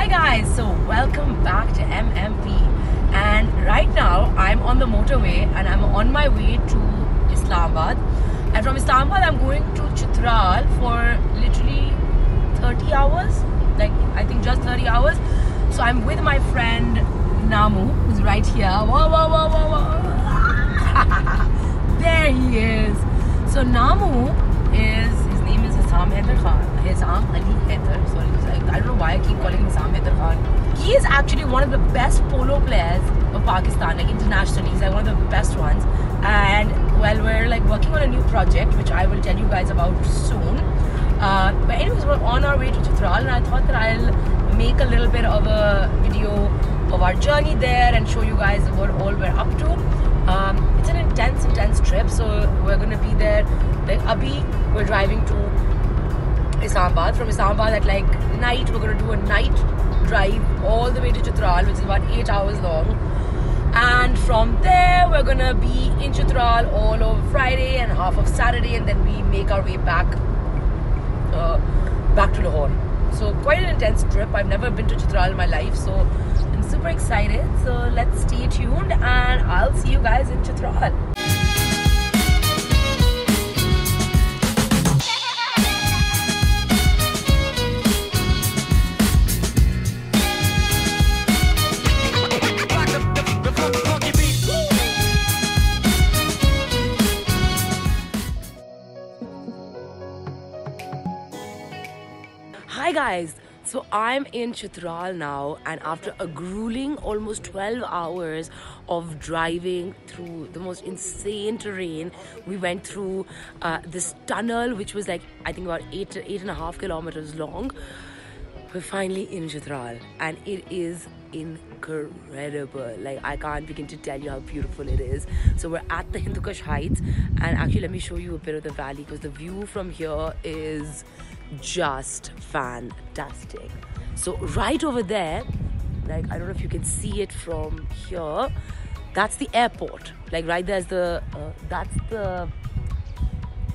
Hi guys, so welcome back to MMP, and right now I'm on the motorway and I'm on my way to Islamabad, and from Islamabad I'm going to Chitral for literally 30 hours, like I think just 30 hours. So I'm with my friend Namu, who's right here. Whoa, whoa, whoa, whoa, whoa. There he is. So Namu his name is Hissam Haider Khan. Hissam Ali Haider, sorry, I don't know why I keep calling him Hissam Haider Khan. He is actually one of the best polo players of Pakistan, like internationally. He's like one of the best ones. And well, we're like working on a new project, which I will tell you guys about soon. But anyways, we're on our way to Chitral, and I thought that I'll make a little bit of a video of our journey there and show you guys what all we're up to. It's an intense trip, so we're gonna be there. Like Abhi, we're driving to Islamabad. From Islamabad at like night, we're gonna do a night drive all the way to Chitral, which is about 8 hours long. And from there, we're gonna be in Chitral all over Friday and half of Saturday, and then we make our way back to Lahore. So quite an intense trip. I've never been to Chitral in my life, so I'm super excited. So let's stay tuned, and I'll see you guys in Chitral. Hi guys, so I'm in Chitral now, and after a grueling almost 12 hours of driving through the most insane terrain, we went through this tunnel which was like I think about 8.5 kilometers long. We're finally in Chitral and it is incredible. Like I can't begin to tell you how beautiful it is. So we're at the Hindu Kush Heights, and actually let me show you a bit of the valley, because the view from here is just fantastic. So right over there, like I don't know if you can see it from here, that's the airport. Like right there's that's the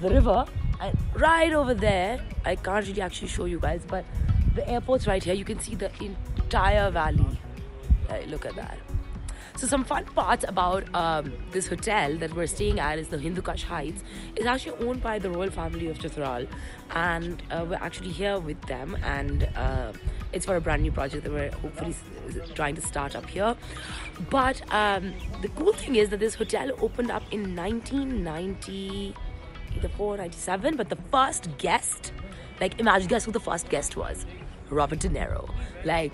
river, and right over there, I can't really actually show you guys, but the airport's right here. You can see the entire valley. Look at that. So some fun parts about this hotel that we're staying at is the Hindu Kush Heights. It's actually owned by the royal family of Chitral, and we're actually here with them, and it's for a brand new project that we're hopefully trying to start up here. But the cool thing is that this hotel opened up in 1990, either 4 or 97, but the first guest, like imagine, guess who the first guest was? Robert De Niro. Like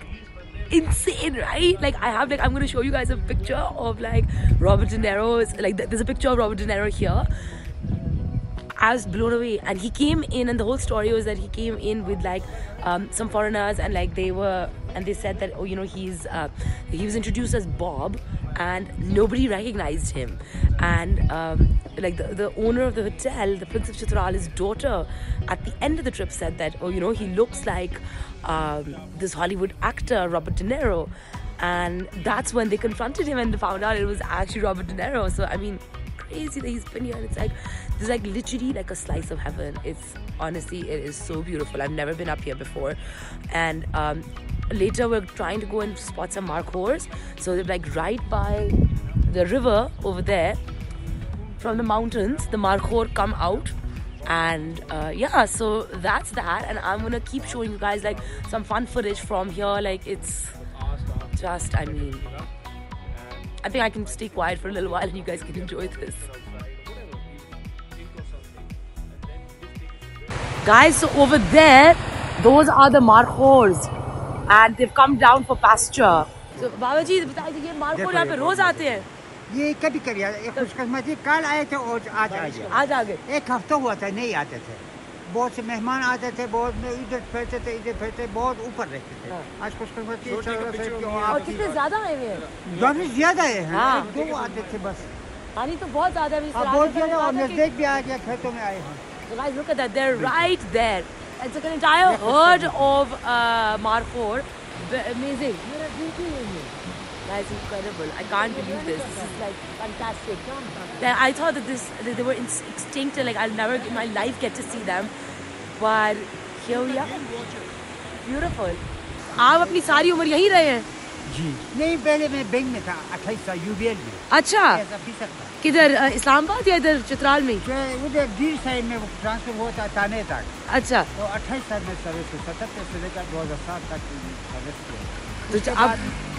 insane, right? Like I'm gonna show you guys a picture of like Robert De Niro's, like there's a picture of Robert De Niro here. I was blown away, and he came in, and the whole story was that he came in with like some foreigners, and like they said that, oh, you know, he was introduced as Bob, and nobody recognized him. And like the owner of the hotel, the Prince of Chitral, his daughter, at the end of the trip said that, oh, you know, he looks like this Hollywood actor Robert De Niro. And that's when they confronted him and they found out it was actually Robert De Niro. So I mean, crazy that he's been here, and it's like there's like literally like a slice of heaven. It's honestly, it is so beautiful. I've never been up here before. And later we're trying to go and spot some markhors. So they're like right by the river over there. From the mountains, the markhor come out, and yeah, so that's that. And I'm gonna keep showing you guys like some fun footage from here. Like it's just, I mean, I think I can stay quiet for a little while and you guys can enjoy this. Guys, so over there, those are the markhors, and they've come down for pasture. So Babaji, बताइए ये markhor यहाँ पे रोज आते हैं? ये कभी कभी एक खुशकिस्मती कल आए थे और आज आ गए। एक हफ्ता हुआ था नहीं आते थे। बहुत से मेहमान आते थे, बहुत इधर फैलते बहुत ऊपर रहते थे। आज खुशकिस्मती और कितने ज्यादा आए हुए हैं? बहुत ज्यादा है, दो आते थे बस। पानी तो बहुत ज्यादा है, बहुत ज्यादा, और नजदीक भी आ गया, खेतों में आए हैं। So guys, look at that, they're right there. It's like an entire herd of markhor. Amazing. Guys, incredible. I can't believe this. This is like fantastic. I thought that they were extinct, and like I'll never in my life get to see them. But here we are. Beautiful. आप अपनी सारी उम्र यहीं रहे हैं? जी नहीं, पहले मैं बैंक में था 28 साल यूबीएल में। अच्छा, किधर इस्लामाबाद या इधर चित्राल में? उधर गिर साइड में वो ट्रांसफर हुआ था थाने तक। अच्छा, तो 28 साल में सर्विस 77 से लेकर 2007 तक सर्विस किया। तो अब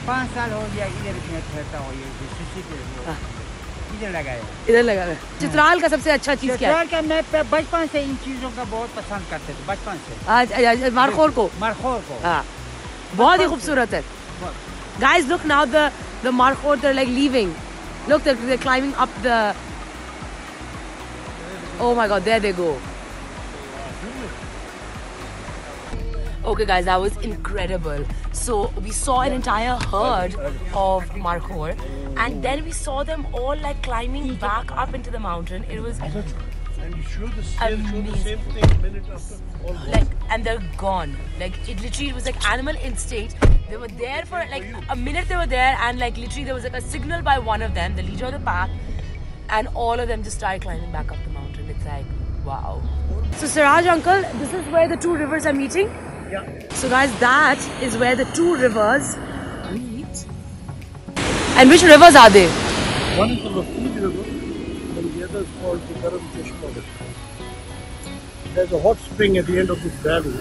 5 साल हो गया इधर में ठहरता हूँ, ये इधर लगाया। इधर लगा है। चित्राल का सबसे अच्छा चीज क्या है? चित्राल का मैं बचपन से इन चीजों का बहुत पसंद करते थे, बचपन से। आज मारखोर को हाँ, बहुत ही खूबसूरत है। Guys, look now the Markhor, they're like leaving. Look, they're climbing up the. Oh my God, there they go. Okay, guys, that was incredible. So we saw an entire herd of Markhor, and then we saw them all like climbing back up into the mountain. It was amazing. Like, and they're gone. Like, it literally was like animal instinct. They were there for like a minute. They were there, and like literally there was like a signal by one of them, the leader of the pack, and all of them just started climbing back up the mountain. It's like, wow. So Siraj uncle, this is where the two rivers are meeting. Yeah. So guys, that is where the two rivers meet. And which rivers are they? One is the Rafiq River, and the other is called the Karam Chashma River. There's a hot spring at the end of this valley.